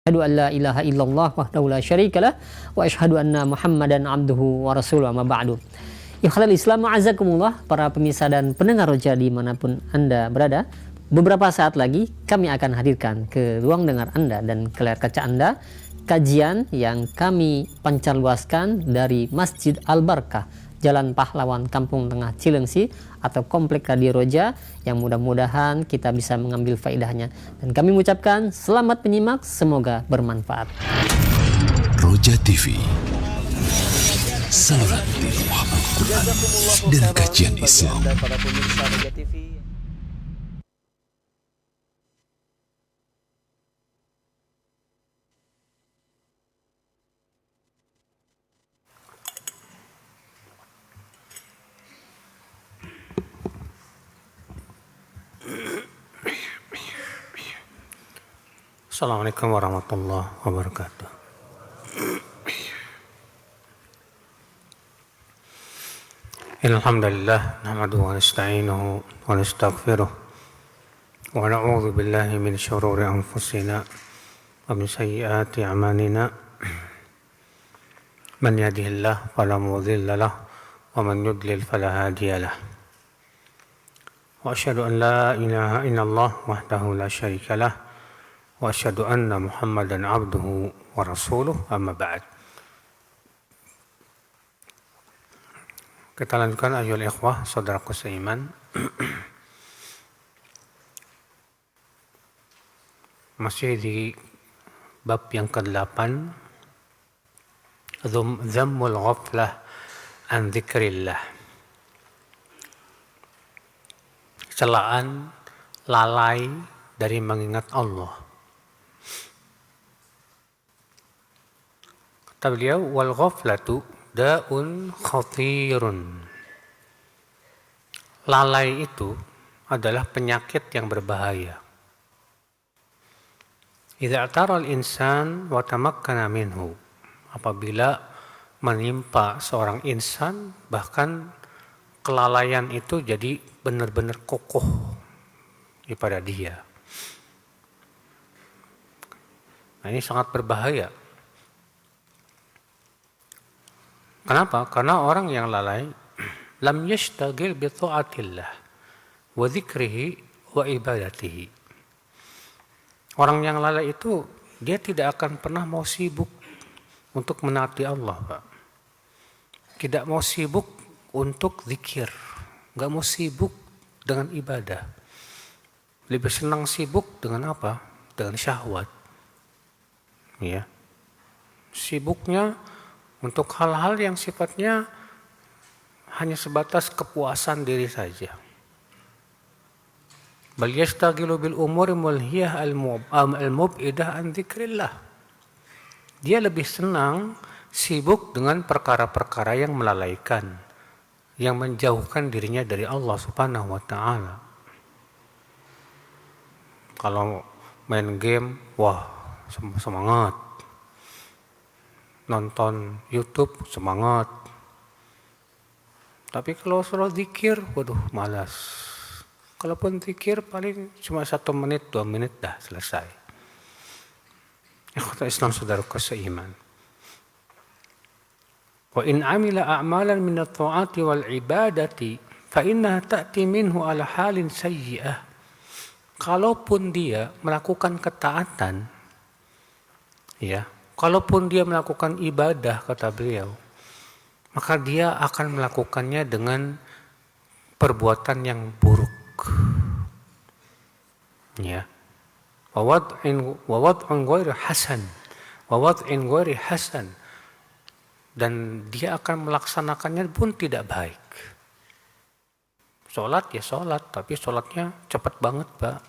Asyhadu an la ilaha illallah wahdahu la syarikalah wa asyhadu anna Muhammadan abduhu wa rasuluhu amma ba'du. Ikhwal Islam ma'azakumullah, para pemirsa dan pendengar Roja dimanapun Anda berada. Beberapa saat lagi kami akan hadirkan ke ruang dengar Anda dan ke layar kaca Anda kajian yang kami pancarluaskan dari Masjid Al-Barkah, Jalan Pahlawan, Kampung Tengah Cilengsi atau Komplek Radio Roja, yang mudah-mudahan kita bisa mengambil faedahnya. Dan kami mengucapkan selamat menyimak, semoga bermanfaat. Roja TV, saluran tilawah Al-Quran dan kajian Islam. Assalamualaikum warahmatullahi wabarakatuh. Alhamdulillah, nahmaduhu wa nasta'inuhu wa nastaghfiruh wa na'udzu billahi min syururi anfusina wa min sayyiati a'malina. Man yahdihillahu fala mudilla lahu wa man yudlil fala hadiya lahu. Wa asyhadu an la ilaha illallah wahdahu la syarika lahu wa asyhadu anna Muhammadan abduhu wa rasuluh, amma ba'd. Kita lanjutkan ayyuhal ikhwah, saudaraku seiman. Masih di bab yang ke-8, Dhammul ghaflah an dzikrillah. Celaan lalai dari mengingat Allah. Kata beliau, wal ghaflatu da'un khatirun. Lalai itu adalah penyakit yang berbahaya. Idza atara al-insan wa tamakkana minhu. Apabila menimpa seorang insan, bahkan kelalaian itu jadi benar-benar kokoh pada dia. Nah, ini sangat berbahaya. Kenapa? Karena orang yang lalai lam yashtagil bi ta'atillah wa dzikrihi wa ibadatihi. Orang yang lalai itu dia tidak akan pernah mau sibuk untuk menaati Allah, Pak. Tidak mau sibuk untuk zikir, enggak mau sibuk dengan ibadah. Lebih senang sibuk dengan apa? Dengan syahwat. Ya. Sibuknya untuk hal-hal yang sifatnya hanya sebatas kepuasan diri saja. Bal yashtagilu bil umuri mulhiyah al-mub'idah an dzikrillah. Dia lebih senang sibuk dengan perkara-perkara yang melalaikan, yang menjauhkan dirinya dari Allah Subhanahu wa taala. Kalau main game, wah, semangat. Nonton YouTube, semangat. Tapi kalau suruh zikir, waduh, malas. Kalaupun zikir paling cuma 1 menit, 2 menit dah selesai. Ikhwata Islam, saudaraku seiman. Wa in amila a'malan min at-ta'ati wal ibadati fa innaha ta'ti minhu ala halin sayyi'ah. Kalaupun dia melakukan ketaatan, ya, kalaupun dia melakukan ibadah, kata beliau, maka dia akan melakukannya dengan perbuatan yang buruk. Ya. Wa wad'un ghairi hasan. Wa wad'in ghairi hasan. Dan dia akan melaksanakannya pun tidak baik. Sholat ya sholat, tapi sholatnya cepat banget, Pak.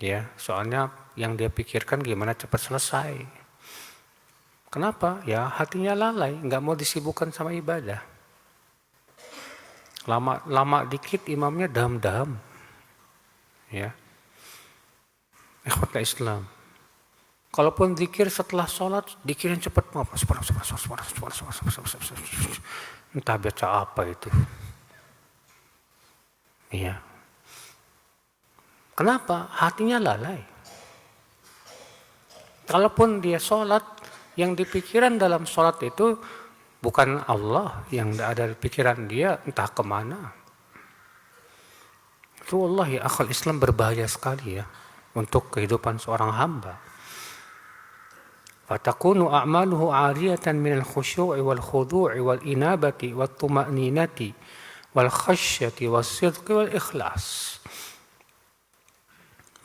Ya, soalnya yang dia pikirkan gimana cepat selesai. Kenapa? Ya hatinya lalai, nggak mau disibukkan sama ibadah. Lama dikit imamnya daham-daham. Ya. Ikhwata Islam. Kalaupun zikir setelah sholat, zikirnya cepat. Entah baca apa itu. Iya. Kenapa? Hatinya lalai. Kalaupun dia sholat, yang dipikiran dalam sholat itu bukan Allah, yang ada di pikiran dia entah kemana. Itu wallahi akal Islam berbahaya sekali ya untuk kehidupan seorang hamba. Fatakunu a'maluhu 'ariyatan minal khusyu'i wal khudu'i wal inabati wat tuma'ninati wal khasyati was sidqi wal ikhlas.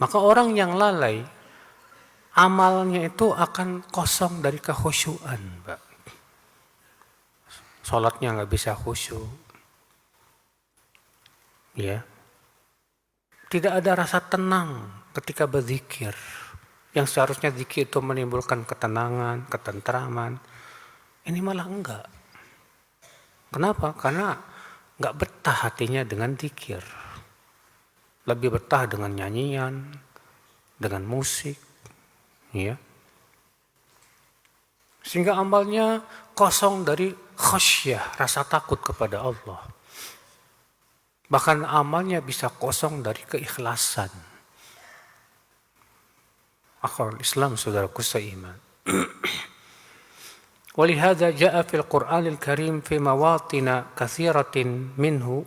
Maka orang yang lalai, amalnya itu akan kosong dari kekhusyuan, Pak. Salatnya nggak bisa khusyuk. Ya. Tidak ada rasa tenang ketika berzikir. Yang seharusnya zikir itu menimbulkan ketenangan, ketentraman. Ini malah enggak. Kenapa? Karena enggak betah hatinya dengan zikir. Lebih betah dengan nyanyian, dengan musik. Ya. Sehingga amalnya kosong dari khasyah, rasa takut kepada Allah. Bahkan amalnya bisa kosong dari keikhlasan. Akhwal Islam saudaraku seiman. Walihada jaa fil Qur'anil Karim fi mawatin katsiratin minhu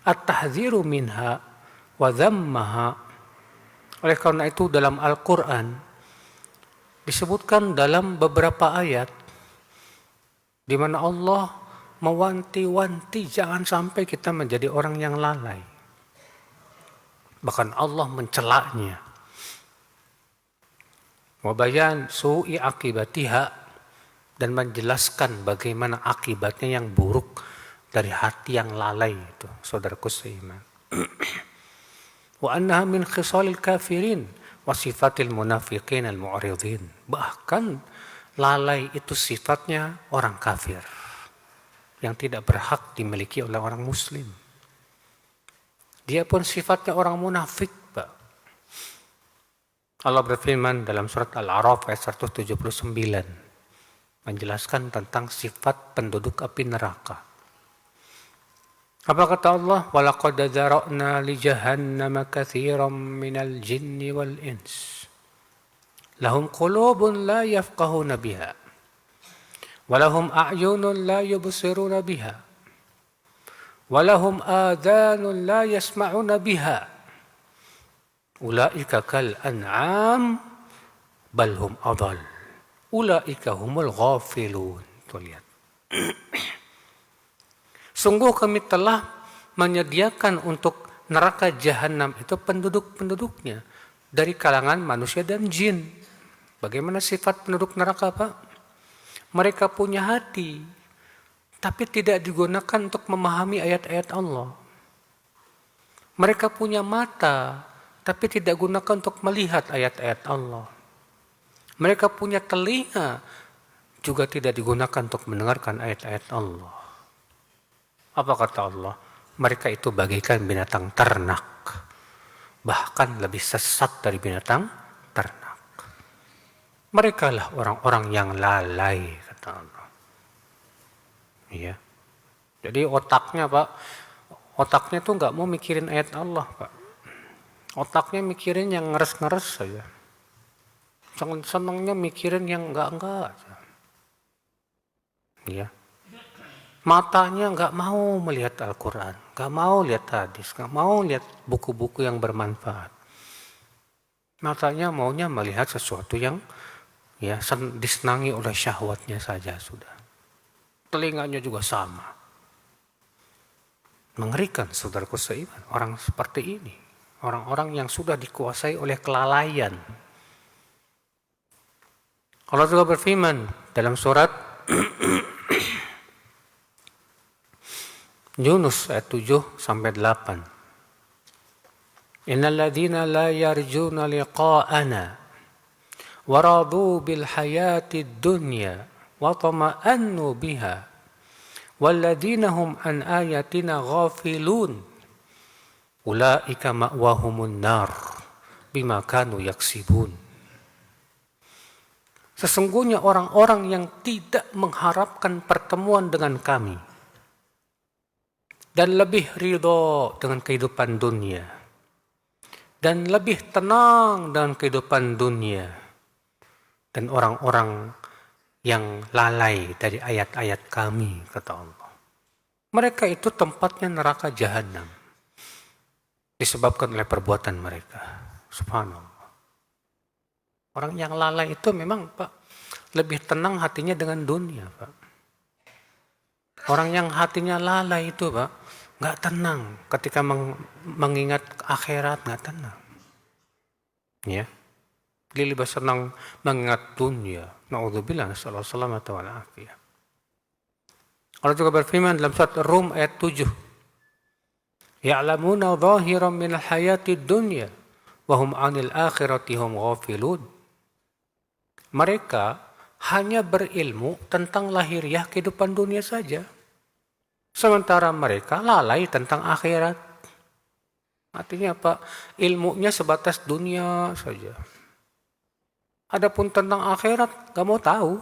at-tahdhiru minha wa dhammaha. Oleh karena itu dalam Al-Qur'an disebutkan dalam beberapa ayat di mana Allah mewanti-wanti jangan sampai kita menjadi orang yang lalai. Bahkan Allah mencelaknya. Wabayan su'i akibatiha, dan menjelaskan bagaimana akibatnya yang buruk dari hati yang lalai itu, saudaraku seiman. Wa annaha min khisalil kafirin wa sifatil munafiqin al mu'ridin. Bahkan lalai itu sifatnya orang kafir yang tidak berhak dimiliki oleh orang muslim. Dia pun sifatnya orang munafik, Pak. Allah berfirman dalam surat Al-A'raf ayat 179 menjelaskan tentang sifat penduduk api neraka. Apa kata Allah? Walaqad dzara'na li jahannama katsiran minal jinni wal ins. Lahum qulubun la yafqahuna biha. Walahum a'yunun la yubsiruna biha. Walahum adhanun la yasma'una biha. Ulaika kal an'am bal hum adall. Ulaika humul ghafilun. Tuh lihat. Sungguh kami telah menyediakan untuk neraka jahanam itu penduduk-penduduknya dari kalangan manusia dan jin. Bagaimana sifat penduduk neraka, Pak? Mereka punya hati, tapi tidak digunakan untuk memahami ayat-ayat Allah. Mereka punya mata, tapi tidak gunakan untuk melihat ayat-ayat Allah. Mereka punya telinga, juga tidak digunakan untuk mendengarkan ayat-ayat Allah. Apa kata Allah? Mereka itu bagaikan binatang ternak. Bahkan lebih sesat dari binatang ternak. Mereka lah orang-orang yang lalai, kata Allah. Iya. Jadi otaknya, Pak, otaknya tuh nggak mau mikirin ayat Allah, Pak. Otaknya mikirin yang ngeres-ngeres saja. Senangnya mikirin yang enggak aja. Ya. Matanya enggak mau melihat Al-Quran, enggak mau lihat hadis, enggak mau lihat buku-buku yang bermanfaat. Matanya maunya melihat sesuatu yang ya disenangi oleh syahwatnya saja sudah. Telinganya juga sama. Mengerikan saudaraku seiman, orang seperti ini. Orang-orang yang sudah dikuasai oleh kelalaian. Allah juga berfirman dalam surat Yunus ayat 7-8. Innal ladzina la yarjuna liqa'ana wa radu bil hayatid dunya wa tama'annu biha wal ladzina hum an ayatina ghafilun. Ulaika ma'wahumun nar bima kanu yaksibun. Sesungguhnya orang-orang yang tidak mengharapkan pertemuan dengan kami dan lebih ridho dengan kehidupan dunia dan lebih tenang dengan kehidupan dunia, dan orang-orang yang lalai dari ayat-ayat kami, kata Allah. Mereka itu tempatnya neraka jahanam. Disebabkan oleh perbuatan mereka. Subhanallah. Orang yang lalai itu memang, Pak, lebih tenang hatinya dengan dunia, Pak. Orang yang hatinya lalai itu, Pak, nggak tenang ketika mengingat akhirat, nggak tenang. Ya. Dia lebih senang mengingat dunia. Na'udzubillah, nasallahu salamata wal afiyah. Allah juga berfirman dalam surat Rum ayat 7. Ya'lamuna zahiran minal hayatid dunya wa hum 'anil akhirati hum ghafilun. Mereka hanya berilmu tentang lahiriah kehidupan dunia saja. Sementara mereka lalai tentang akhirat. Artinya apa? Ilmunya sebatas dunia saja. Adapun tentang akhirat, gak mau tahu.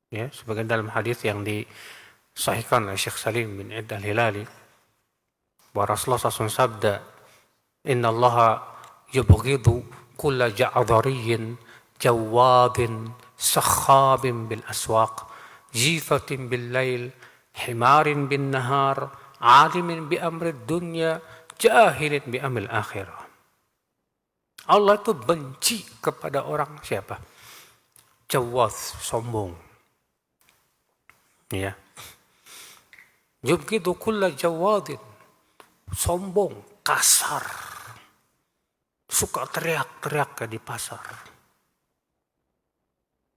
Ya, sebagian dalam hadis yang disahihkan oleh Syekh Salim bin Id al-Hilali, bahwa Rasulullah SAW sabda, Inna Allah yubghidu kulla ja'adhariyin jawadin sakhabin bil aswaq jifatin bil lail himarin bin nahar alimin bi amri dunya jahilin bi amil akhirah. Allah itu benci kepada orang siapa? Jawad, sombong. Ya. Yubghidu kulla jawadin, sombong, kasar. Suka teriak-teriak di pasar.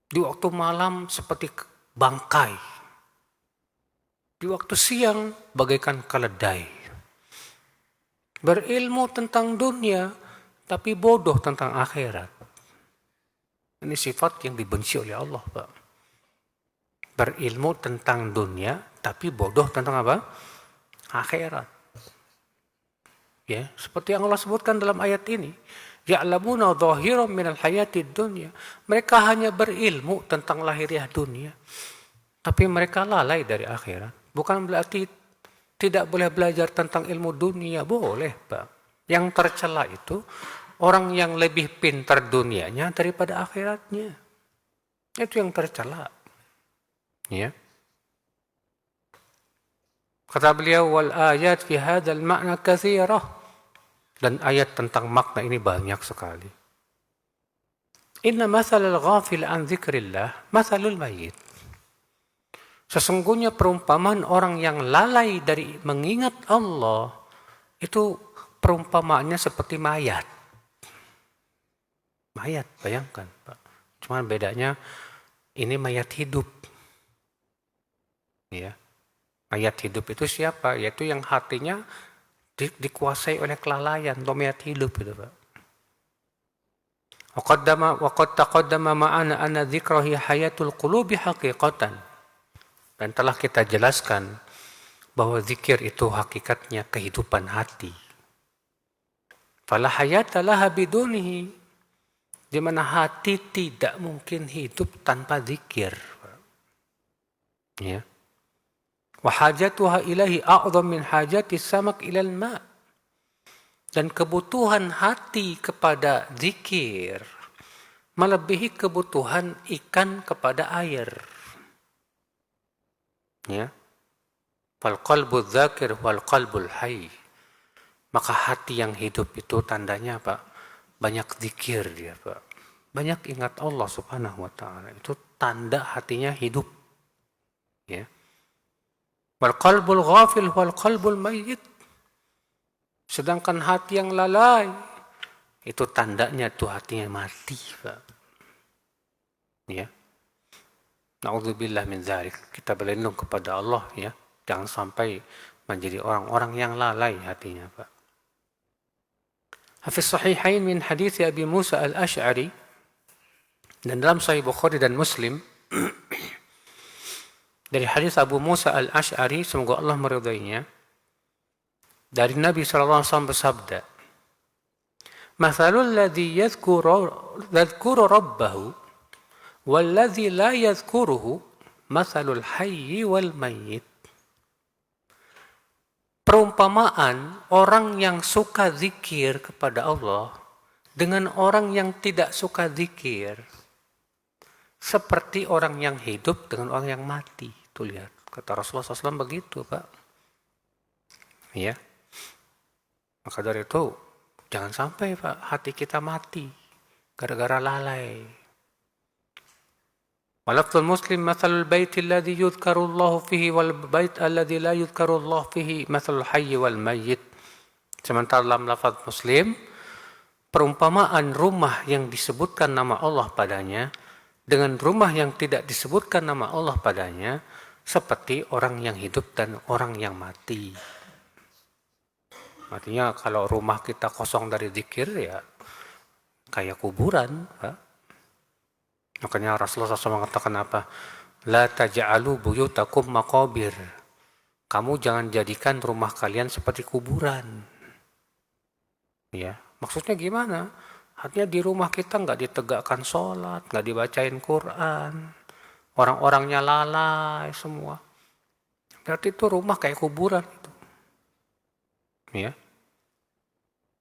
Di waktu malam seperti bangkai. Di waktu siang bagaikan keledai. Berilmu tentang dunia, tapi bodoh tentang akhirat. Ini sifat yang dibenci oleh Allah, Pak. Berilmu tentang dunia, tapi bodoh tentang apa? Akhirat. Ya, seperti yang Allah sebutkan dalam ayat ini. Ya'lamuna zahiran minal hayatid dunya. Mereka hanya berilmu tentang lahiriah dunia, tapi mereka lalai dari akhirat. Bukan berarti tidak boleh belajar tentang ilmu dunia, boleh, Pak. Yang tercela itu orang yang lebih pintar dunianya daripada akhiratnya. Itu yang tercela. Ya. Kata beliau, wal ayat fi hadzal ma'na katsirah. Dan ayat tentang makna ini banyak sekali. Inna mathalal ghafil an dzikrillah mathalul mayyit. Sesungguhnya perumpamaan orang yang lalai dari mengingat Allah itu perumpamaannya seperti mayat. Mayat, bayangkan, Pak. Cuman bedanya ini mayat hidup. Ya. Mayat hidup itu siapa? Yaitu yang hatinya dikuasai oleh kelalaian, itu mayat hidup itu, Pak. Waqad taqaddama ma'ana anna dzikrahi hayatul qulubi haqiqatan. Dan telah kita jelaskan bahwa zikir itu hakikatnya kehidupan hati. Fala hayata laha bidunihi. Di mana hati tidak mungkin hidup tanpa zikir. Ya. Wa hajatuha ilahi a'dham min hajati samak ilal ma'. Dan kebutuhan hati kepada zikir melebihi kebutuhan ikan kepada air. Ya. Fal qalbu dzakir wal qalbul hayy. Maka hati yang hidup itu tandanya apa? Banyak zikir dia, Pak. Banyak ingat Allah Subhanahu wa taala. Itu tanda hatinya hidup. Ya. Wal qalbul ghafil wal qalbul mayyit. Sedangkan hati yang lalai itu tandanya tuh hatinya mati, Pak. Ya. Na'udzubillah min dzalik. Kita berlindung kepada Allah, ya. Jangan sampai menjadi orang-orang yang lalai hatinya, Pak. Hafiz sahihain min hadits Abi Musa al-Ash'ari, dan dalam Sahih Bukhari dan Muslim dari hadis Abu Musa al-Ash'ari, semoga Allah meridainya, dari Nabi SAW bersabda, Mathalul ladzi yadhkuru rabbahu walladzi la yadhkuruhu mathalul hayyi wal mayyit. Perumpamaan orang yang suka zikir kepada Allah dengan orang yang tidak suka zikir seperti orang yang hidup dengan orang yang mati. Tuh lihat, kata Rasulullah SAW begitu, Pak. Ya. Maka dari itu, jangan sampai, Pak, hati kita mati gara-gara lalai. Walafzul muslim mathalul baiti alladhi yudhkarullahu fihi wal bait alladhi la yudhkarullahu fihi mathalul hayyi wal mayyit. Sementara dalam lafaz muslim, perumpamaan rumah yang disebutkan nama Allah padanya dengan rumah yang tidak disebutkan nama Allah padanya seperti orang yang hidup dan orang yang mati. Artinya kalau rumah kita kosong dari zikir ya kayak kuburan. Pak. Makanya Rasulullah SAW mengatakan apa? La taj'alu buyutakum maqabir. Kamu jangan jadikan rumah kalian seperti kuburan. Ya, maksudnya gimana? Artinya di rumah kita nggak ditegakkan sholat, nggak dibacain Quran, orang-orangnya lalai semua. Berarti itu rumah kayak kuburan itu. Ya,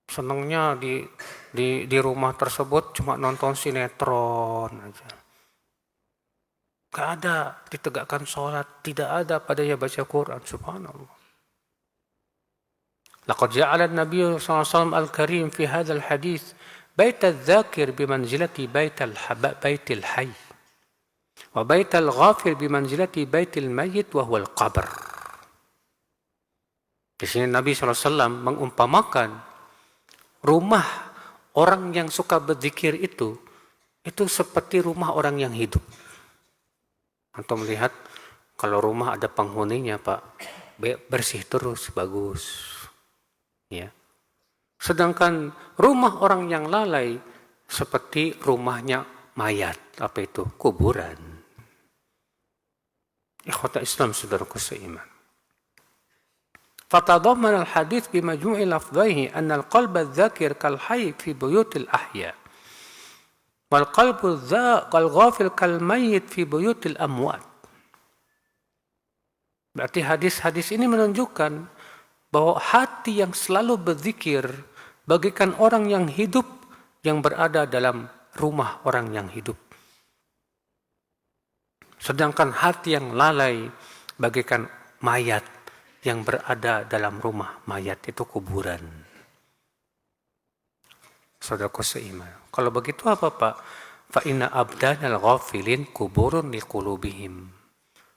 senangnya di rumah tersebut cuma nonton sinetron aja. Nggak ada ditegakkan sholat, tidak ada padanya baca Quran. Subhanallah. لقد جعل النبي صلى الله عليه وسلم الكريم في هذا الحديث بيت الذاكر بمنزلة بيت الحي وبيت الغافل بمنزلة بيت الميت وهو القبر. Di sini Nabi SAW mengumpamakan rumah orang yang suka berzikir itu seperti rumah orang yang hidup. Antum melihat kalau rumah ada penghuninya, Pak, bersih terus, bagus. Ya. Sedangkan rumah orang yang lalai seperti rumahnya mayat. Apa itu? Kuburan. Ikhwata Islam, saudaraku seiman. Fatadamman al-hadith bimajmu'i lafdhaihi anna al-qalb adh-dhakir kal-hayy fi buyut al-ahya wal qalbu kal-ghafil kal-mayyit fi buyut al-amwat. Berarti hadis-hadis ini menunjukkan bahwa hati yang selalu berzikir bagaikan orang yang hidup yang berada dalam rumah orang yang hidup. Sedangkan hati yang lalai bagaikan mayat yang berada dalam rumah mayat, itu kuburan. Saudaraku seiman. Kalau begitu apa, Pak? Fa inna abdanal ghafilin kuburun liqulubihim.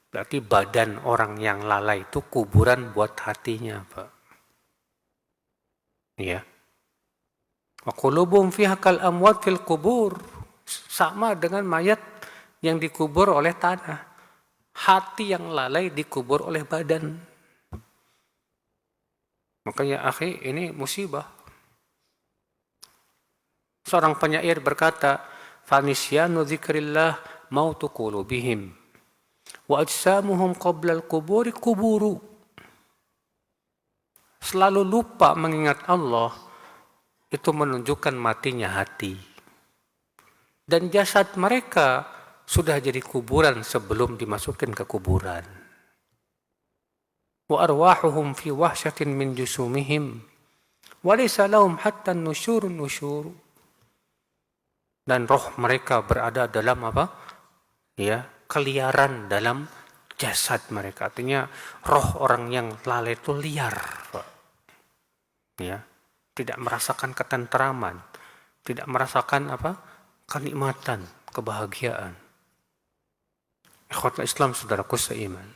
Berarti badan orang yang lalai itu kuburan buat hatinya, Pak. Ya. Wa qulubuhum fiha kal amwat fil kubur. Sama dengan mayat yang dikubur oleh tanah. Hati yang lalai dikubur oleh badan. Makanya akhi, ini musibah. Seorang penyair berkata, "Fanisyanu dzikrillah mautu qulubihim. Wa ajsamuhum qabla al-quburi kuburu." Selalu lupa mengingat Allah itu menunjukkan matinya hati. Dan jasad mereka sudah jadi kuburan sebelum dimasukin ke kuburan. Wa arwahuhum fi wahsyatin min jusumihim wa laysa lahum hatta nusyur. Dan roh mereka berada dalam apa? Ya, keliaran dalam jasad mereka. Artinya roh orang yang lalai itu liar, Pak. Ya, tidak merasakan ketenteraman, tidak merasakan apa? Kenikmatan, kebahagiaan. Ikhwatul Islam, saudaraku seiman.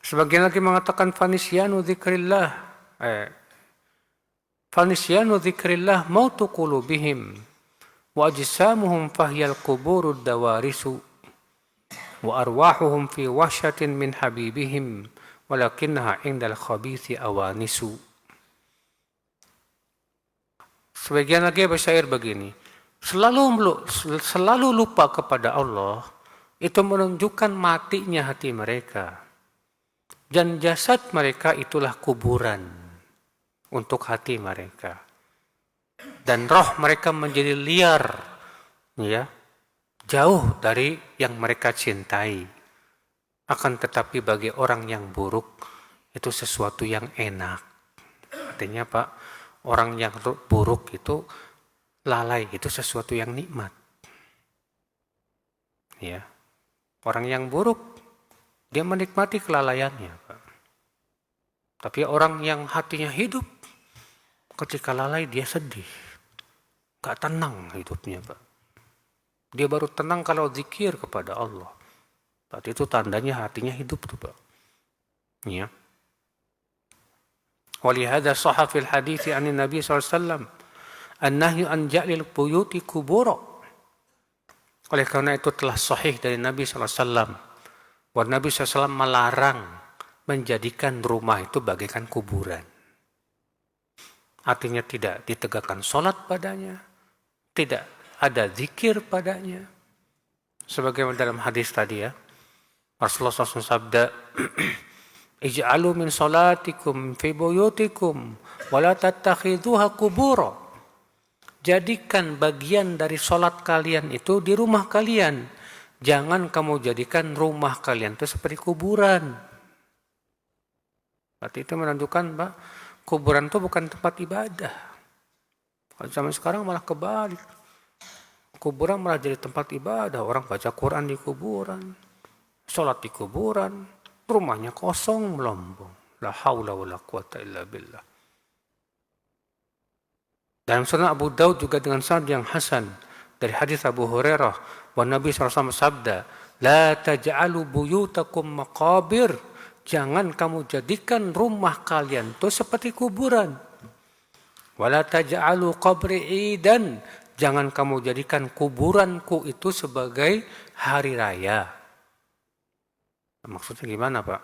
Sebagian lagi mengatakan fanisyanu dzikrillah mautu qulubihim wa ajsamuhum fahyal quburud dawarisu wa arwahuhum fi wahsyatin min habibihim walakinnaha indal khabithi awanisu. Sebagian lagi bersyair begini, selalu lupa kepada Allah itu menunjukkan matinya hati mereka. Dan jasad mereka itulah kuburan untuk hati mereka. Dan roh mereka menjadi liar, ya, jauh dari yang mereka cintai. Akan tetapi bagi orang yang buruk itu sesuatu yang enak. Artinya, Pak, Orang yang buruk itu lalai, itu sesuatu yang nikmat. Ya. Orang yang buruk, dia menikmati kelalaiannya, Pak. Tapi orang yang hatinya hidup, ketika lalai dia sedih. Gak tenang hidupnya, Pak. Dia baru tenang kalau zikir kepada Allah. Berarti itu tandanya hatinya hidup tuh, Pak. Ya. Walihada sahha fil hadithi an Nabi SAW an-nahyu an ja'lil buyuti kubura. Oleh karena itu telah sahih dari Nabi SAW bahwa Nabi SAW melarang menjadikan rumah itu bagaikan kuburan. Artinya tidak ditegakkan sholat padanya, tidak ada zikir padanya. Sebagaimana dalam hadis tadi ya, Rasulullah SAW sabda, ij'alu min salatikum fi buyutikum wa la tattakhidhuha qubura. Jadikan bagian dari salat kalian itu di rumah kalian. Jangan kamu jadikan rumah kalian itu seperti kuburan. Berarti itu menunjukkan, Pak, kuburan itu bukan tempat ibadah. Kalau zaman sekarang malah kebalik. Kuburan malah jadi tempat ibadah. Orang baca Quran di kuburan, salat di kuburan. Rumahnya kosong melambung. La haula wa la quwata illa billah. Dalam Sunan Abu Daud juga dengan sanad yang hasan dari hadis Abu Hurairah bahwa Nabi SAW sabda, la taj'alu buyutakum maqabir. Jangan kamu jadikan rumah kalian itu seperti kuburan. Wala taj'alu qabri idan. Jangan kamu jadikan kuburanku itu sebagai hari raya. Maksudnya gimana, Pak?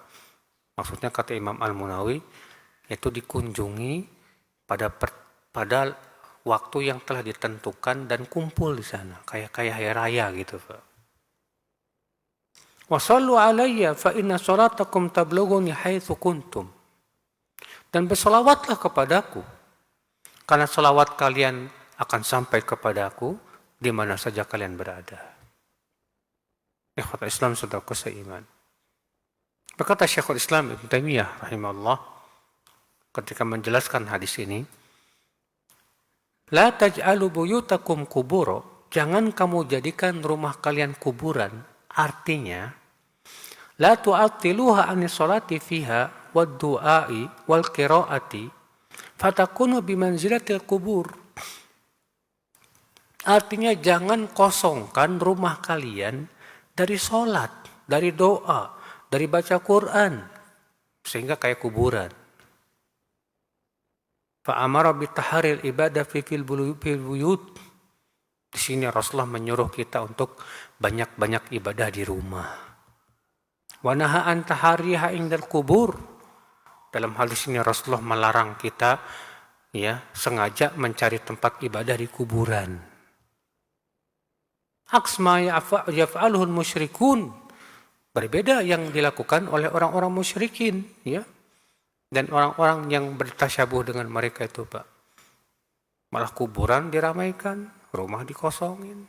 Maksudnya kata Imam Al-Munawi, itu dikunjungi pada waktu yang telah ditentukan dan kumpul di sana. Kayak hari raya gitu, Pak. Wasallu alayya fa inna salatakum tablughuni haitsu kuntum. Dan berselawatlah kepadaku. Karena selawat kalian akan sampai kepadaku di mana saja kalian berada. Ikhwatul Islam saudaraku seiman. Berkata Syekhul Islam Ibnu Taimiyah rahimahullah ketika menjelaskan hadis ini, la taj'alu buyutakum kuburo, jangan kamu jadikan rumah kalian kuburan. Artinya, la tu'attiluha anis salati fiha wad du'ai wal qiraati fatakunu bimanzilatil kubur. Artinya jangan kosongkan rumah kalian dari salat, dari doa, dari baca Quran, sehingga kayak kuburan. Fa'amara bitaharil ibadah fil buyut. Di sini Rasulullah menyuruh kita untuk banyak-banyak ibadah di rumah. Wa naha an tahariha indal kubur. Dalam hal ini Rasulullah melarang kita sengaja mencari tempat ibadah di kuburan. Aksma yaf'aluhul musyrikun. Berbeda yang dilakukan oleh orang-orang musyrikin, ya. Dan orang-orang yang bertasyabuh dengan mereka itu, Pak. Malah kuburan diramaikan, rumah dikosongin.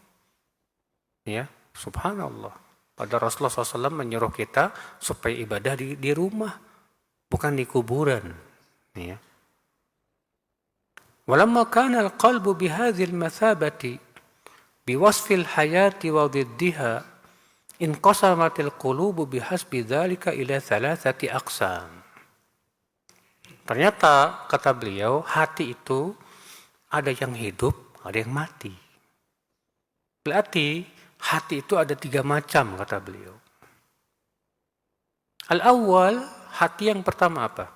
Ya, subhanallah. Pada Rasulullah SAW menyuruh kita supaya ibadah di rumah, bukan di kuburan. Ya. Walamma kana al-qalbu bihadhil mathabati biwasfil hayati wa diddiha inqasamatil qulubu bihasbi dzalika ila thalathati aqsam. Ternyata kata beliau, hati itu ada yang hidup, ada yang mati. Berarti hati itu ada 3 macam kata beliau. Al-awwal, hati yang pertama apa?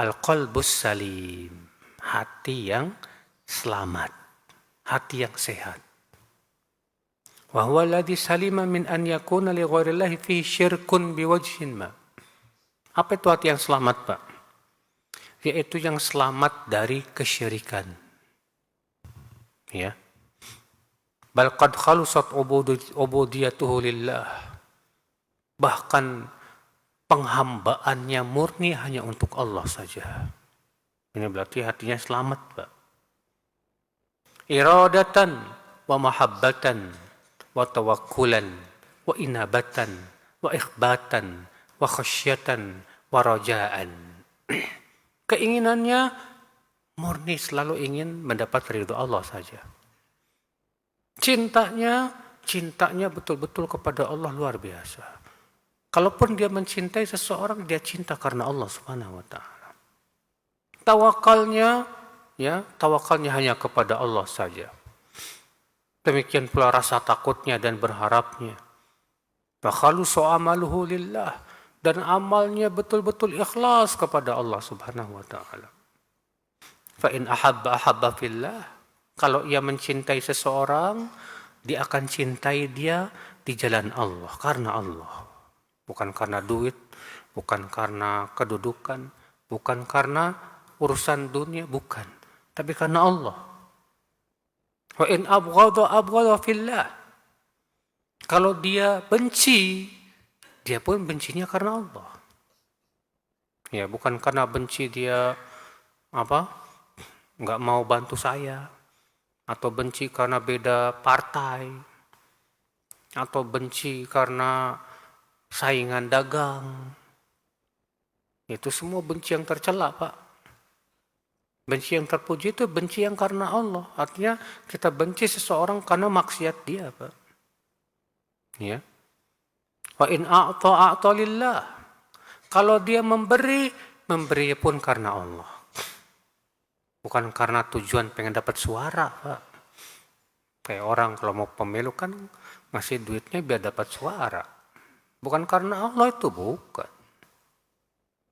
Al-qalbus salim. Hati yang selamat, hati yang sehat. Wa huwa alladhi salima min an yakuna li ghairillahi fihi syirkun biwajhin ma. Apa itu hati yang selamat, Pak? Yaitu yang selamat dari kesyirikan. Ya. Bal qad khalusat ubudiyatuhu lillah. Bahkan penghambaannya murni hanya untuk Allah saja. Ini berarti hatinya selamat, Pak. Iradatan wa mahabbatan wa tawakkulan wa inabatan wa ikhbatan wa khasyatan wa rajaan. Keinginannya murni selalu ingin mendapat ridho Allah saja. Cintanya betul-betul kepada Allah luar biasa. Kalaupun dia mencintai seseorang, dia cinta karena Allah Subhanahu wa taala. Tawakalnya hanya kepada Allah saja. Demikian pula rasa takutnya dan berharapnya. Wa khalusu amaluhu lillah, dan amalnya betul-betul ikhlas kepada Allah Subhanahu wa taala. Fa in ahabba fillah, kalau ia mencintai seseorang, dia akan cintai dia di jalan Allah, karena Allah. Bukan karena duit, bukan karena kedudukan, bukan karena urusan dunia, bukan. Tapi karena Allah. Wa in abghadha fillah. Kalau dia benci, dia pun bencinya karena Allah. Ya, bukan karena benci dia nggak mau bantu saya, atau benci karena beda partai, atau benci karena saingan dagang. Itu semua benci yang tercela, Pak. Benci yang terpuji itu benci yang karena Allah. Artinya kita benci seseorang karena maksiat dia, Pak. Ya. Wa in a'ta lillah. Kalau dia memberi pun karena Allah. Bukan karena tujuan pengen dapat suara, Pak. Kayak orang kalau mau pemilu kan ngasih duitnya biar dapat suara. Bukan karena Allah, itu bukan.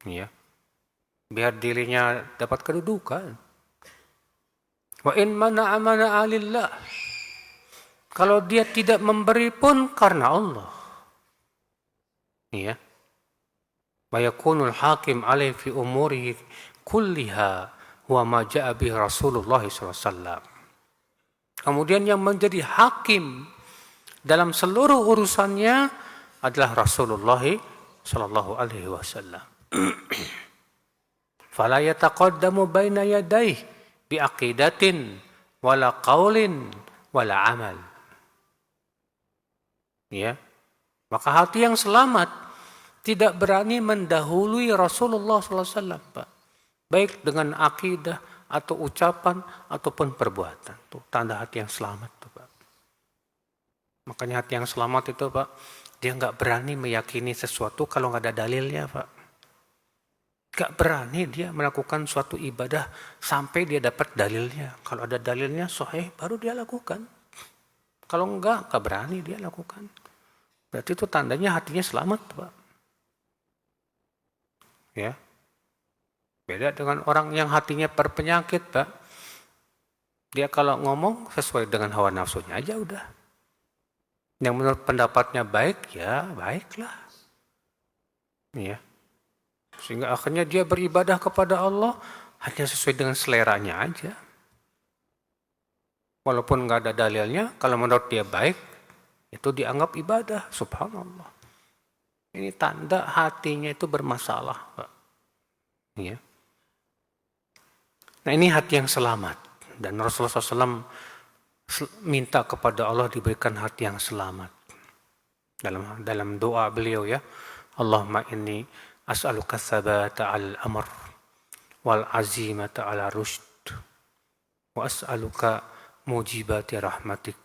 Ya. Biar dirinya dapat kedudukan. Wa in mana'a lillah. Kalau dia tidak memberi pun karena Allah. Ya. Wa yakunul hakim alaihi fi umurihi kulliha wa ma ja'a bihi Rasulullah SAW. Kemudian yang menjadi hakim dalam seluruh urusannya adalah Rasulullah sallallahu alaihi wasallam. Fala yataqaddamu baina yadayhi bi aqidatin wala qaulin wala amal. Ya. Maka hati yang selamat tidak berani mendahului Rasulullah sallallahu alaihi wasallam, Pak. Baik dengan akidah atau ucapan ataupun perbuatan. Itu tanda hati yang selamat, tuh, Pak. Makanya hati yang selamat itu, Pak, dia nggak berani meyakini sesuatu kalau nggak ada dalilnya, Pak. Nggak berani dia melakukan suatu ibadah sampai dia dapat dalilnya. Kalau ada dalilnya sahih, baru dia lakukan. Kalau nggak berani dia lakukan. Berarti itu tandanya hatinya selamat, Pak. Ya. Beda dengan orang yang hatinya berpenyakit, Pak. Dia kalau ngomong sesuai dengan hawa nafsunya aja udah. Yang menurut pendapatnya baik, ya baiklah. Ya. Sehingga akhirnya dia beribadah kepada Allah hanya sesuai dengan seleranya aja. Walaupun nggak ada dalilnya, kalau menurut dia baik, itu dianggap ibadah. Subhanallah. Ini tanda hatinya itu bermasalah, Pak. Ya. Nah, ini hati yang selamat. Dan Rasulullah SAW minta kepada Allah diberikan hati yang selamat. Dalam doa beliau, ya, Allahumma inni as'aluka tsabata 'alal amr wal 'azimata 'ala rusyd wa as'aluka mujibati rahmatik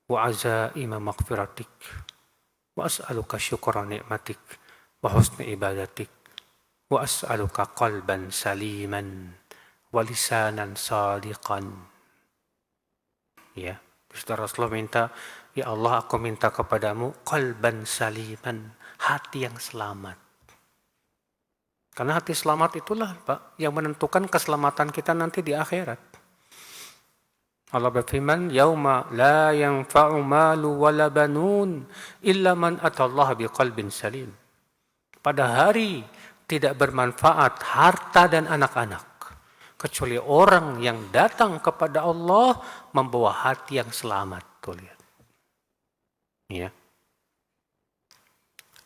wa 'azaima maghfiratik wa as'aluka syukra ni'matik wa husna ibadatik wa as'aluka qalban saliman wa lisanan sadiqan. Ya, Saudara Rasulullah minta, ya Allah, aku minta kepadamu qalban saliman, hati yang selamat. Karena hati selamat itulah, Pak, yang menentukan keselamatan kita nanti di akhirat. Allah berfirman, yauma la yanfa'u malu wala banun illa man atallaha biqalbin salim. Pada hari tidak bermanfaat harta dan anak-anak kecuali orang yang datang kepada Allah membawa hati yang selamat. Tuh lihat. Ya.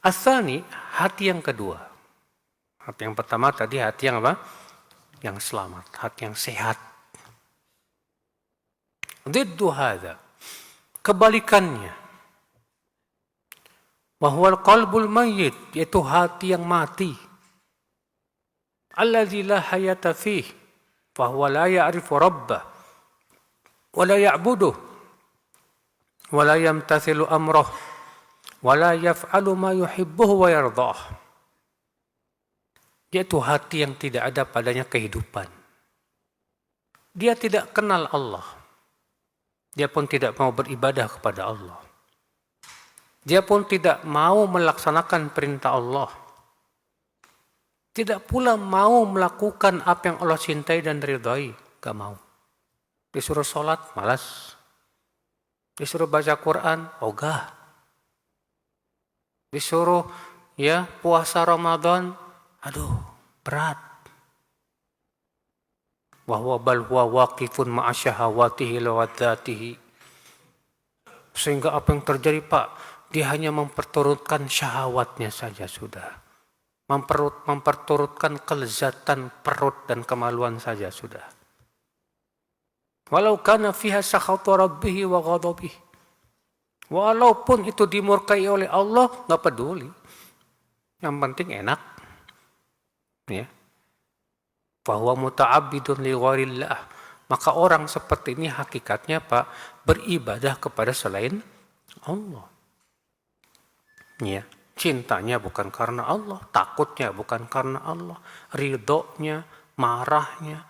Asani, hati yang kedua. Hati yang pertama tadi hati yang apa? Yang selamat, hati yang sehat. Diddu hadza. Kebalikannya. Wahwal qalbul mayyit, yaitu hati yang mati. Alladzi la hayata fih. fahuwa la ya'rifu rabbah wa la ya'buduh wa la yamtathilu amrah wa la yaf'alu ma yuhibbuhu wa yardah. Yaitu hati yang tidak ada padanya kehidupan. Dia tidak kenal Allah. Dia pun tidak mau beribadah kepada Allah. Dia pun tidak mau melaksanakan perintah Allah. Tidak pula mau melakukan apa yang Allah cintai dan ridhai. Gak mau. Disuruh sholat, malas. Disuruh baca Quran, ogah. Disuruh puasa Ramadan, aduh, berat. Wahwa bal huwa waqifun ma'a syahawatihi lawadzatihi. Sehingga apa yang terjadi, Pak? Dia hanya memperturutkan syahwatnya saja sudah. Memperturutkan kelezatan perut dan kemaluan saja sudah. Walau kana fiha sakhatu rabbih wa ghadabih. Walaupun itu dimurkai oleh Allah, nggak peduli. Yang penting enak. Ya. Fahuwa muta'abbidun li ghairillah. Maka orang seperti ini hakikatnya, Pak, beribadah kepada selain Allah. Ya. Cintanya bukan karena Allah, takutnya bukan karena Allah, ridhonya, marahnya,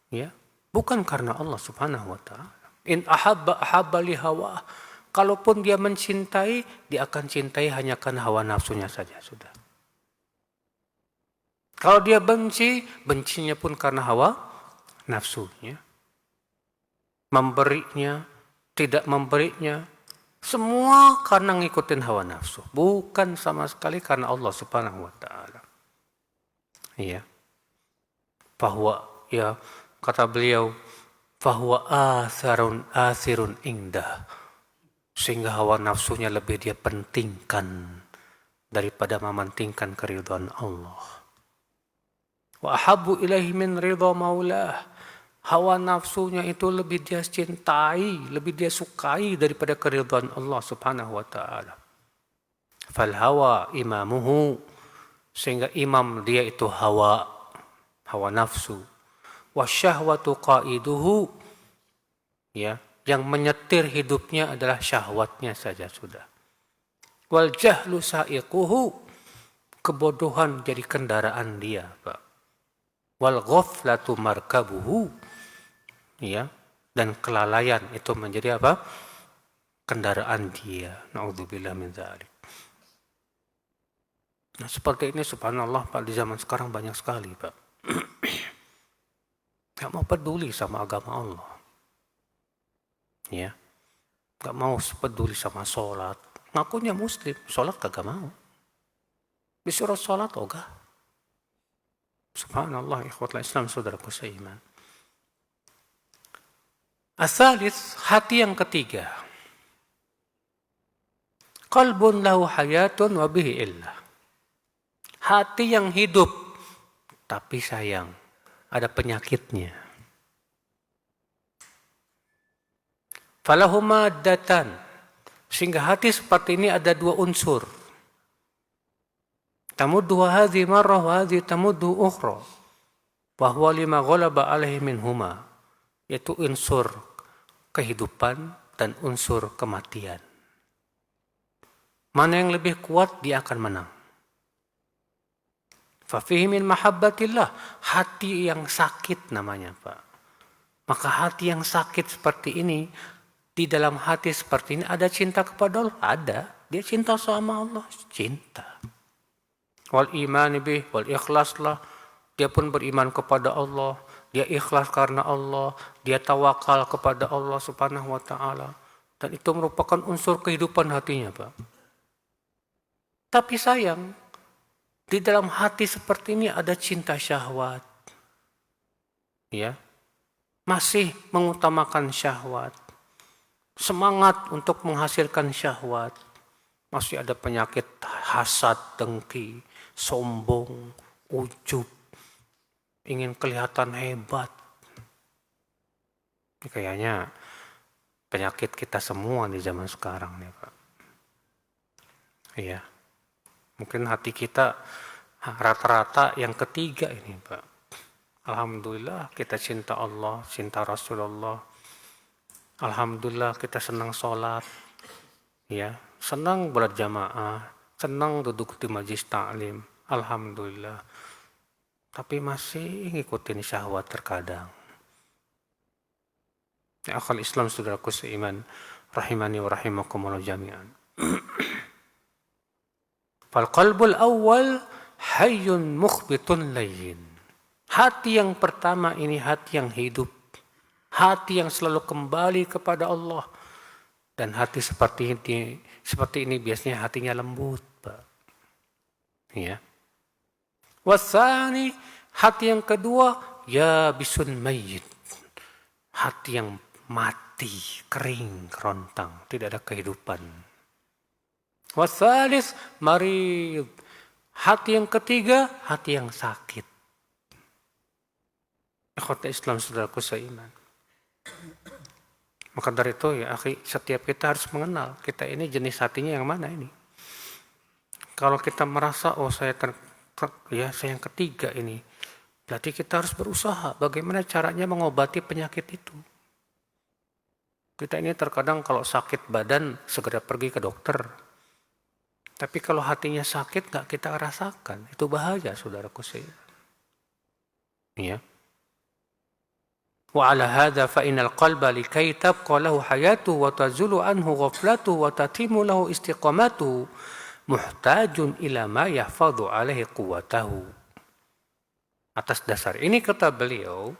ya, bukan karena Allah Subhanahu wa taala. In ahabba li hawa. Kalaupun dia mencintai, dia akan cintai hanya karena hawa nafsunya saja sudah. Kalau dia benci, bencinya pun karena hawa nafsunya. Memberinya, tidak memberinya, semua karena ngikutin hawa nafsu. Bukan sama sekali karena Allah Subhanahu wa ta'ala. Iya. Bahwa, kata beliau, bahwa asirun indah. Sehingga hawa nafsunya lebih dia pentingkan daripada mementingkan keridhaan Allah. Wa ahabbu ilaihi min ridha maulah. Hawa nafsunya itu lebih dia cintai, lebih dia sukai daripada keridhaan Allah Subhanahu wa taala. Fal hawa imamuhu, sehingga imam dia itu hawa nafsu. Wasyahwatu qaiduhu, yang menyetir hidupnya adalah syahwatnya saja sudah. Wal jahlu sa'iquhu, kebodohan jadi kendaraan dia, Pak. Wal ghaflatu markabuhu, dan kelalaian itu menjadi apa? Kendaraan dia. Na'udzubillah min dzalik. Nah, seperti ini subhanallah, Pak, di zaman sekarang banyak sekali, Pak. Gak mau peduli sama agama Allah. Gak mau peduli sama sholat. Ngakunya muslim, sholat kagak mau. Disuruh sholat, ogah. Subhanallah, ikhwatul Islam, saudaraku seiman. Asalis, hati yang ketiga. Qalbun lahu hayatun wa bihi illah. Hati yang hidup, tapi sayang, ada penyakitnya. Falahu maddatan, sehingga hati seperti ini ada dua unsur. Tamuddu hadhi marrah wa hadhi tamuddu ukhra. Wa huwa lima ghalaba alaihi minhuma, yaitu unsur kehidupan dan unsur kematian. Mana yang lebih kuat, dia akan menang. Fafihi min mahabbatillah, hati yang sakit namanya, Pak. Maka hati yang sakit seperti ini, di dalam hati seperti ini ada cinta kepada Allah? Ada. Dia cinta sama Allah, cinta. Wal iman bih, wal ikhlaslah. Dia pun beriman kepada Allah. Dia ikhlas karena Allah. Dia tawakal kepada Allah Subhanahu wa ta'ala. Dan itu merupakan unsur kehidupan hatinya, Pak. Tapi sayang, di dalam hati seperti ini ada cinta syahwat. Masih mengutamakan syahwat. Semangat untuk menghasilkan syahwat. Masih ada penyakit hasad, dengki, sombong, ujub, ingin kelihatan hebat. Ini kayaknya penyakit kita semua di zaman sekarang nih, Pak. Mungkin hati kita rata-rata yang ketiga ini, Pak. Alhamdulillah kita cinta Allah, cinta Rasulullah. Alhamdulillah kita senang sholat, ya, senang berjamaah, senang duduk di majlis ta'lim. Alhamdulillah. Tapi masih ngikutin syahwat terkadang. Ya akhal Islam saudaraku seiman, rahimani wa rahimakumullah jami'an. Fal qalbul awwal hayyun mukhbitun layyin. Hati yang pertama ini hati yang hidup. Hati yang selalu kembali kepada Allah. Dan hati seperti ini biasanya hatinya lembut, Pak. Ya. Wasani, hati yang kedua, ya bisun mayyit. Hati yang mati, kering, kerontang, tidak ada kehidupan. Wasalis marid. Hati yang ketiga, hati yang sakit. Ikhwata Islam saudaraku seiman. Maka dari itu ya akhi, setiap kita harus mengenal kita ini jenis hatinya yang mana ini. Kalau kita merasa saya yang ketiga ini, berarti kita harus berusaha bagaimana caranya mengobati penyakit itu. Kita ini terkadang kalau sakit badan segera pergi ke dokter. Tapi kalau hatinya sakit nggak kita rasakan, itu bahaya saudaraku seiman. Ya. Wa ala hadza fa innal qalba likay tabqa lahu hayatuhu wa tazulu anhu ghaflatuhu wa tatimu lahu istiqamatuhu muhtajun ila ma yahfadhu alaihi quwwatahu. Atas dasar ini kata beliau,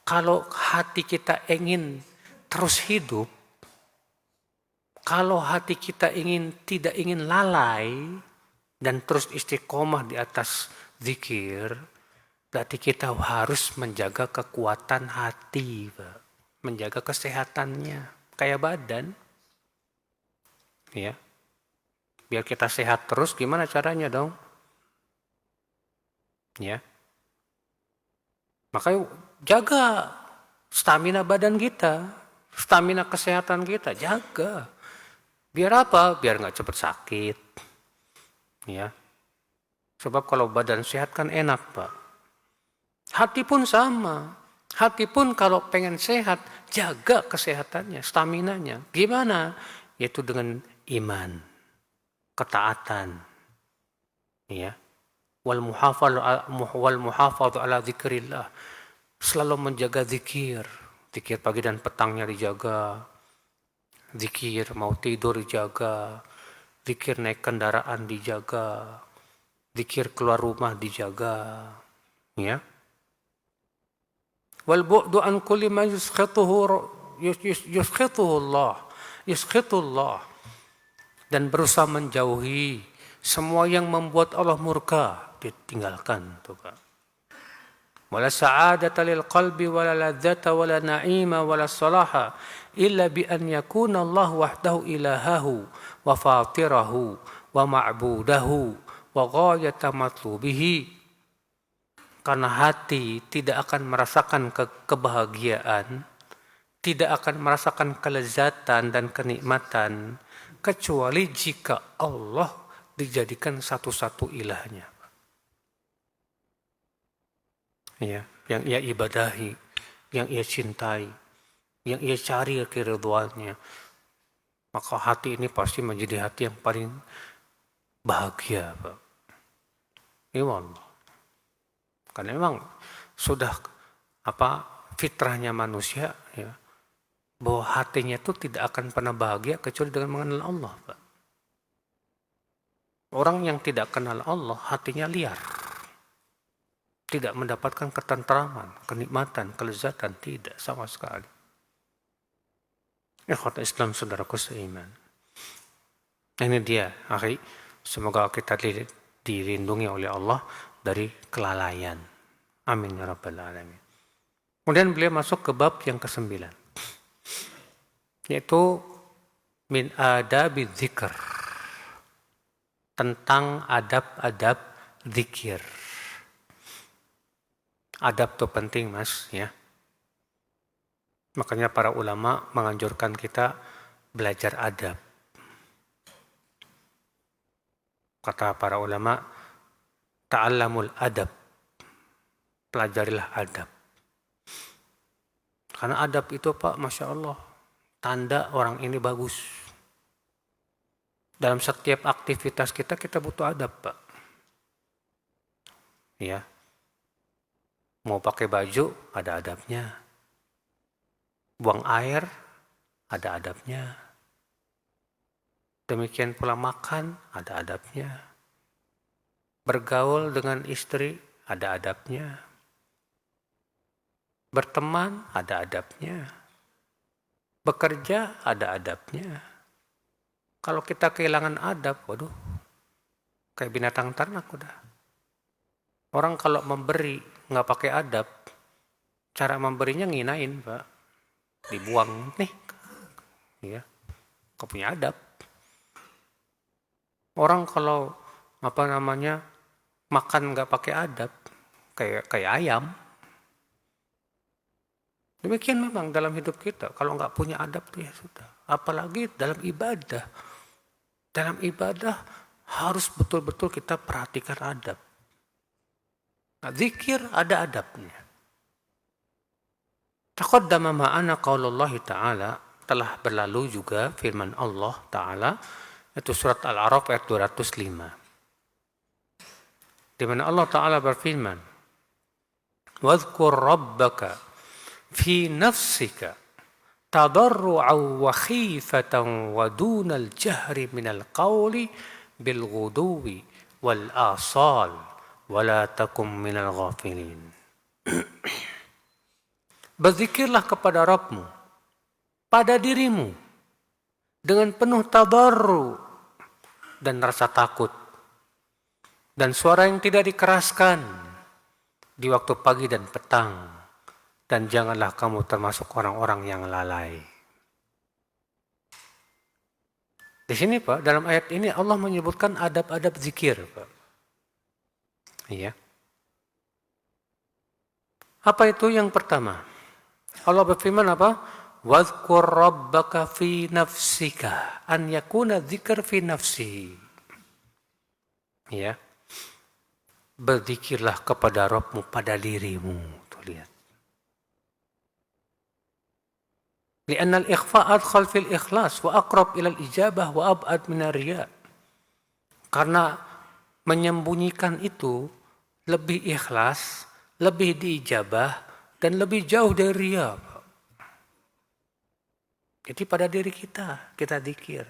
kalau hati kita ingin terus hidup, kalau hati kita tidak ingin lalai dan terus istiqomah di atas zikir, berarti kita harus menjaga kekuatan hati, Pak. Menjaga kesehatannya, kayak badan. Ya. Biar kita sehat terus, gimana caranya dong? Ya. Makanya jaga stamina badan kita, stamina kesehatan kita, jaga. Biar apa? Biar nggak cepat sakit. Ya. Sebab kalau badan sehat kan enak, Pak. Hati pun sama. Hati pun kalau pengen sehat, jaga kesehatannya, staminanya. Gimana? Yaitu dengan iman, ketaatan. Ya. Wal muhafadhu ala dzikrillah. Selalu menjaga zikir. Zikir pagi dan petangnya dijaga. Zikir mau tidur dijaga. Zikir naik kendaraan dijaga. Zikir keluar rumah dijaga. Ya. Wal bu'du an kulli ma yuskhituhu Allah. Dan berusaha menjauhi semua yang membuat Allah murka, ditinggalkan tuh Pak. Wala sa'adata lil qalbi wala ladzata wala na'ima wala salaha illa bi an yakuna Allah wahdahu ilahahu wa fatirahu wa ma'budahu wa ghayata matlubihi. Karena hati tidak akan merasakan kebahagiaan, tidak akan merasakan kelezatan dan kenikmatan, kecuali jika Allah dijadikan satu-satu ilahnya. Ya, yang ia ibadahi, yang ia cintai, yang ia cari keridhaannya. Maka hati ini pasti menjadi hati yang paling bahagia, Pak. Ya Allah. Karena memang sudah fitrahnya manusia ya, bahwa hatinya itu tidak akan pernah bahagia kecuali dengan mengenal Allah, Pak. Orang yang tidak kenal Allah hatinya liar. Tidak mendapatkan ketentraman, kenikmatan, kelezatan, tidak sama sekali. Ikhwat Islam saudaraku seiman. Ini dia, akhi, semoga kita dilindungi oleh Allah dari kelalaian. Amin ya rabbal alamin. Kemudian beliau masuk ke bab yang ke-9. Yaitu min adabi dzikr. Tentang adab-adab zikir. Adab itu penting, Mas, ya. Makanya para ulama menganjurkan kita belajar adab. Kata para ulama, ta'allamul adab pelajarilah adab. Karena adab itu Pak, Masya Allah, tanda orang ini bagus. Dalam setiap aktivitas kita butuh adab Pak. Ya, mau pakai baju ada adabnya. Buang air ada adabnya. Demikian pula makan ada adabnya. Bergaul dengan istri ada adabnya. Berteman ada adabnya. Bekerja ada adabnya. Kalau kita kehilangan adab, waduh, kayak binatang ternak udah. Orang kalau memberi nggak pakai adab, cara memberinya nginain Pak, dibuang nih, ya, nggak punya adab. Orang kalau makan nggak pakai adab, kayak ayam. Demikian memang dalam hidup kita, kalau nggak punya adab tuh ya sudah. Apalagi dalam ibadah. Dalam ibadah harus betul-betul kita perhatikan adab. Nah, zikir ada adabnya. Taqaddama ma'ana qaulullah ta'ala, telah berlalu juga firman Allah Ta'ala, itu surat Al-A'raf ayat 205. Di mana Allah Ta'ala berfirman, "Wadhkur rabbaka fi nafsika tadarru'an wa khifatan wa dunal jahri minal qawli bil ghuduwi wal asal wa la takum minal ghafilin." Berzikirlah kepada Rabbmu pada dirimu dengan penuh tadarru dan rasa takut dan suara yang tidak dikeraskan di waktu pagi dan petang. Dan janganlah kamu termasuk orang-orang yang lalai. Di sini Pak, dalam ayat ini Allah menyebutkan adab-adab zikir Pak. Iya. Apa itu yang pertama? Allah berfirman apa? Wadhkur rabbaka fi nafsika. An yakuna dzikr fi nafsi. Ya. Berzikirlah kepada Rabbmu pada dirimu. Tuh lihat. لأن الإخفاء أدخل في الإخلاص وأقرب إلى الإجابة وأبعد من الرياء. Karena menyembunyikan itu lebih ikhlas, lebih diijabah, dan lebih jauh dari riya. Jadi pada diri kita zikir.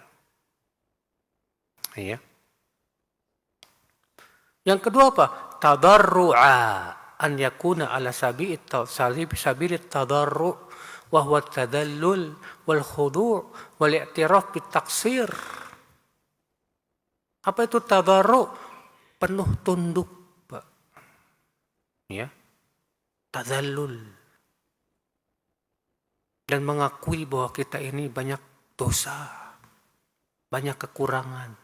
Iya. Yang kedua apa? Tadarru'a, an yakuna ala sabilit tadarru' wa huwa tadallul wal khudu' wal i'tiraf bit taqsir. Apa itu tadarru'? Penuh tunduk, Pak. Ya. Tadallul. Dan mengakui bahwa kita ini banyak dosa, banyak kekurangan.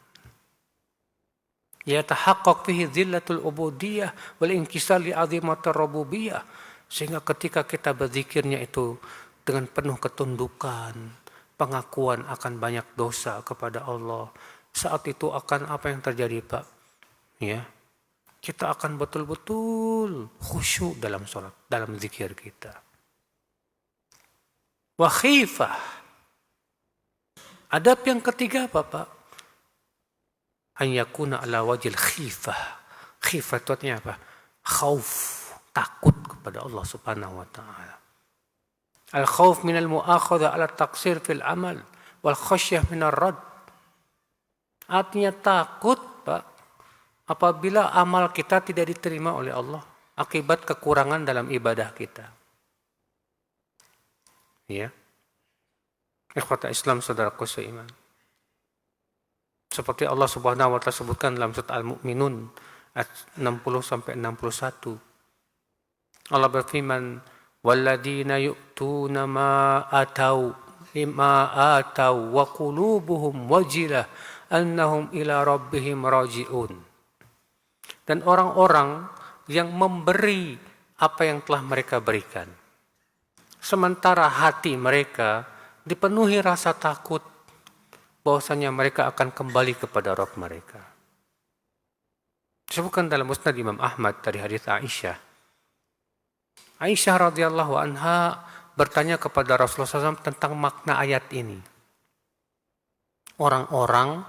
Yatahaqqaq fihi dhillatul ubudiyah wal inkisar li 'azimatir rububiyyah. Sehingga ketika kita berzikirnya itu dengan penuh ketundukan, pengakuan akan banyak dosa kepada Allah, saat itu akan apa yang terjadi, Pak? Ya, kita akan betul-betul khusyuk dalam sholat, dalam zikir kita. Wa khifah. Adab yang ketiga apa, Pak? An yakuna ala wajil khifah. Khifah itu artinya apa? Khauf, takut kepada Allah Subhanahu wa taala. Al-khauf min al-mu'akhadha ala taqsir fil amal wal khasyah min ar-rad. Artinya takut, Pak, apabila amal kita tidak diterima oleh Allah akibat kekurangan dalam ibadah kita. Ya. Ikhwata Islam, saudaraku seiman. Seperti Allah Subhanahu wa taala sebutkan dalam surat Al-Mu'minun ayat 60 sampai 61. Allah berfirman, "Walladzina yu'tuna ma atau wa qulubuhum wajilah annahum ila rabbihim raji'un." Dan orang-orang yang memberi apa yang telah mereka berikan, sementara hati mereka dipenuhi rasa takut bahwasanya mereka akan kembali kepada Rabb mereka. Disebutkan dalam Musnad Imam Ahmad dari hadis Aisyah Aisyah radhiyallahu anha bertanya kepada Rasulullah SAW tentang makna ayat ini. Orang-orang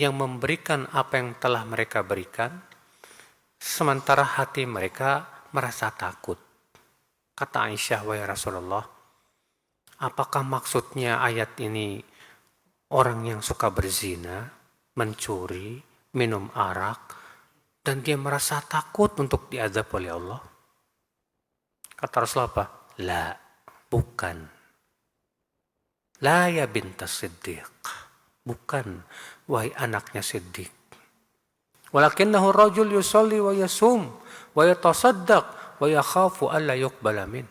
yang memberikan apa yang telah mereka berikan, sementara hati mereka merasa takut. Kata Aisyah, wahai Rasulullah, apakah maksudnya ayat ini orang yang suka berzina, mencuri, minum arak, dan dia merasa takut untuk diazab oleh Allah? Kata Rasulullah apa? La, bukan. La ya bintas Siddiq. Bukan, wahai anaknya Siddiq. Walakinnahu rajul yusalli wa yasum wa yatasaddaq wa yakhafu alla yuqbala min.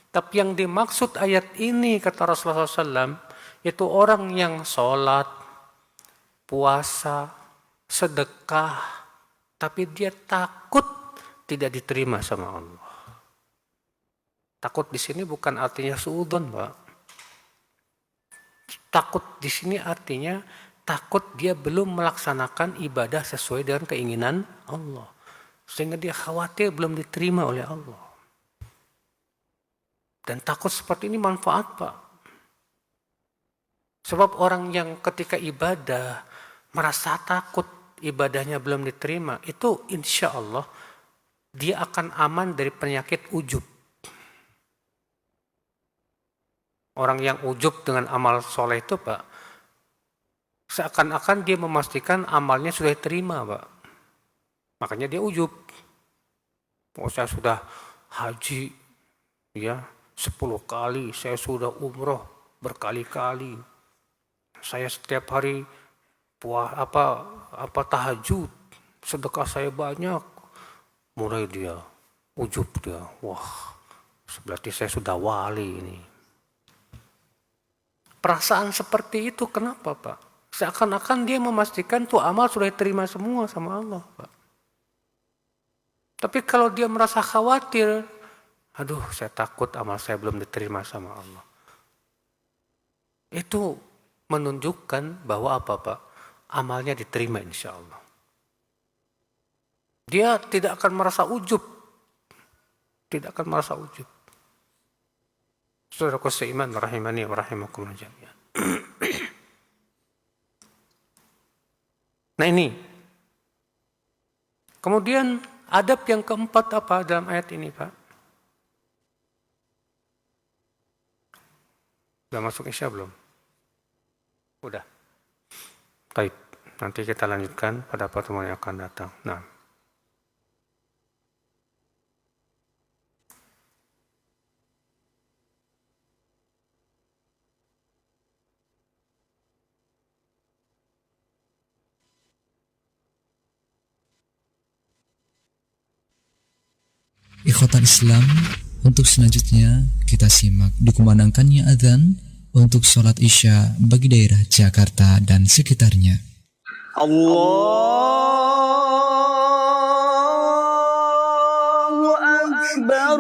Tapi yang dimaksud ayat ini, kata Rasulullah SAW, itu orang yang sholat, puasa, sedekah, tapi dia takut tidak diterima sama Allah. Takut di sini bukan artinya suudzon, Pak. Takut di sini artinya takut dia belum melaksanakan ibadah sesuai dengan keinginan Allah. Sehingga dia khawatir belum diterima oleh Allah. Dan takut seperti ini manfaat, Pak. Sebab orang yang ketika ibadah merasa takut ibadahnya belum diterima, itu insya Allah dia akan aman dari penyakit ujub. Orang yang ujub dengan amal soleh itu, Pak, seakan-akan dia memastikan amalnya sudah diterima, Pak. Makanya dia ujub. Oh, saya sudah haji, ya, 10 kali, saya sudah umroh berkali-kali. Saya setiap hari tahajud, sedekah saya banyak. Mulai dia ujub dia. Wah, berarti saya sudah wali ini. Perasaan seperti itu kenapa, Pak? Seakan-akan dia memastikan tuh amal sudah diterima semua sama Allah, Pak. Tapi kalau dia merasa khawatir, aduh saya takut amal saya belum diterima sama Allah. Itu menunjukkan bahwa apa, Pak? Amalnya diterima insya Allah. Dia tidak akan merasa ujub. Tidak akan merasa ujub. Saudaraku seiman rahimani wa rahimakumullah jami'an. Nah ini. Kemudian adab yang keempat apa dalam ayat ini, Pak? Sudah masuk Isya belum? Udah. Baik, nanti kita lanjutkan pada pertemuan yang akan datang. Nah. Ikhwatal Islam, untuk selanjutnya kita simak dikumandangkannya adzan untuk sholat Isya bagi daerah Jakarta dan sekitarnya. Allahu Akbar.